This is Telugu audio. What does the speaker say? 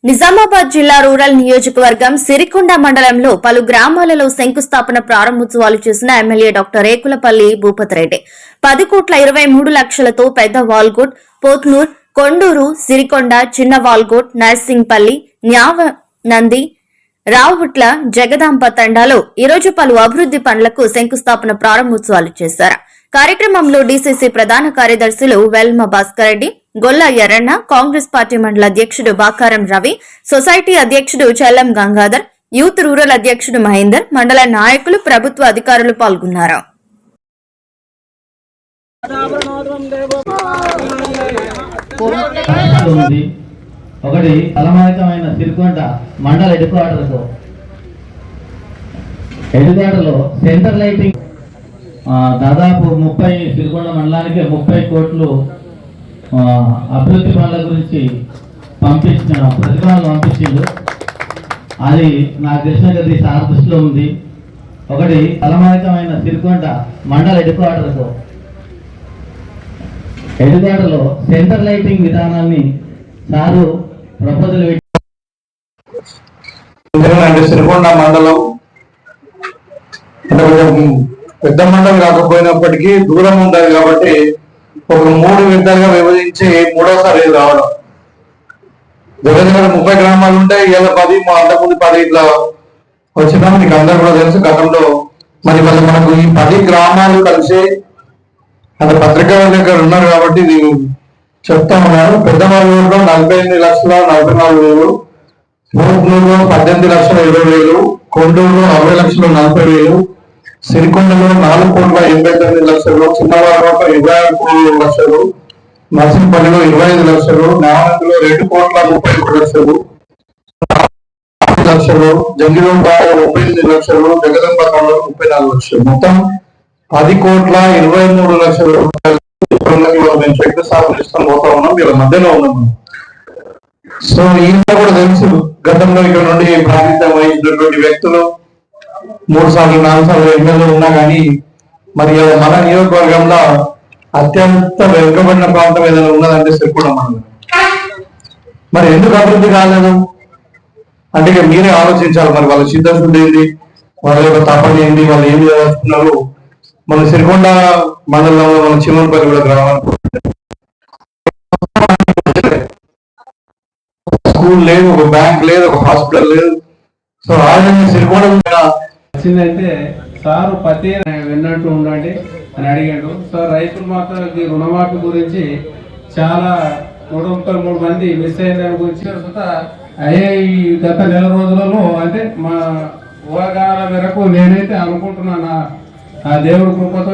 నిజామాబాద్ జిల్లా రూరల్ నియోజకవర్గం సిరికొండ మండలంలో పలు గ్రామాలలో శంకుస్థాపన ప్రారంభోత్సవాలు చేసిన ఎమ్మెల్యే డాక్టర్ రేకులపల్లి భూపతిరెడ్డి 10,23,00,000తో పెద్ద వాల్కోట్, పోత్నూర్, కొండూరు, సిరికొండ, చిన్న వాల్కోట్, నర్సింగ్పల్లి, న్యావనంది, రావుట్ల, జగదాంబ తండాలో ఈరోజు పలు అభివృద్ది పనులకు శంకుస్థాపన ప్రారంభోత్సవాలు చేశారు. కార్యక్రమంలో డీసీసీ ప్రధాన కార్యదర్శులు వెల్మ భాస్కర్ రెడ్డి, గొల్ల ఎర్రన్న, కాంగ్రెస్ పార్టీ మండల అధ్యక్షుడు బాకారం రవి, సొసైటీ అధ్యక్షుడు చెల్లం గంగాధర్, యూత్ రూరల్ అధ్యక్షుడు మహేందర్, మండల నాయకులు, ప్రభుత్వ అధికారులు పాల్గొన్నారు. ఒకటి తలమానికమైన సిరికొండ మండల హెడ్క్వార్టర్లో సెంటర్ లైటింగ్ దాదాపు 30 సిరికొండ మండలానికి 30 కోట్లు అభివృద్ధి పనుల గురించి ప్రతిపాదనలు పంపించిండు. అది నాకు తెలిసిన కొద్ది సార్ దృష్టిలో ఉంది. ఒకటి తలమానికమైన సిరికొండ మండల హెడ్క్వార్టర్లో సెంటర్ లైటింగ్ విధానాన్ని సారు ప్రపోజల్ సిరికొండ మండలం అంటే కొంచెం పెద్ద మండలం కాకపోయినప్పటికీ దూరం ఉంటుంది కాబట్టి ఒక 3 విడతలుగా విభజించి మూడోసారి రావడం. దగ్గర 30 గ్రామాలు ఉంటాయి. ఇలా 10 అంతకుముందు 10 ఇట్లా వచ్చినా మీకు అందరూ కూడా తెలుసు. గతంలో మరి మనకు ఈ 10 గ్రామాలు కలిసి అది పత్రికా దగ్గర ఉన్నారు కాబట్టి ఇది చెప్తా ఉన్నారు. పెద్దవాళ్ళూరులో 48,44,000, పోత్నూరులో 18,20,000, కొండూరులో 60,40,000, సిరికొండలో 4,89,00,000, చిన్నవాడలో 26,00,000, నర్సింపల్లిలో 25,00,000, న్యావనందిలో 2,33,00,000, జంగిరంపాడు 38,00,000, జగదంబ 34,00,000, మొత్తం 10,23,00,000 రూపాయలు మేము శంకుస్థాపన ఇస్తాం పోతా ఉన్నాం. వీళ్ళ మధ్యలో ఉన్నాము. సో ఈయన కూడా తెలుసు గతంలో ఇక్కడ నుండి ప్రాతినిధ్యం వహించినటువంటి వ్యక్తులు 3 సార్లు 4 సార్లు ఎమ్మెల్యే ఉన్నా కానీ మరి మన నియోజకవర్గంలో అత్యంత వెనుకబడిన ప్రాంతం ఏదైనా ఉన్నదంటే సిరికొండ మండలం. మరి ఎందుకు అభివృద్ధి కాలేదు అంటే ఇక మీరే ఆలోచించాలి. మరి వాళ్ళ చిత్తశుద్ధి ఏంటి, వాళ్ళ యొక్క తపన ఏంటి, వాళ్ళు ఏం చేస్తున్నారు. మన సిరికొండ మండలంలో మన చిమ్మలపల్లి కూడా గ్రామానికి స్కూల్ లేదు, ఒక బ్యాంక్ లేదు, ఒక హాస్పిటల్ లేదు. సో ఆ విధంగా సిరికొండ వచ్చిందంటే సారు పతి విన్నట్టు ఉండండి అని అడిగాడు. సార్ రైతులు మాత్రం ఈ రుణమాఫీ గురించి చాలా 133 మంది మిస్ అయిన దాని గురించి అయ్యే ఈ గత నెల రోజులలో అంటే మా ఊహాగానాల మేరకు నేనైతే అనుకుంటున్నాను ఆ దేవుడి కృపతో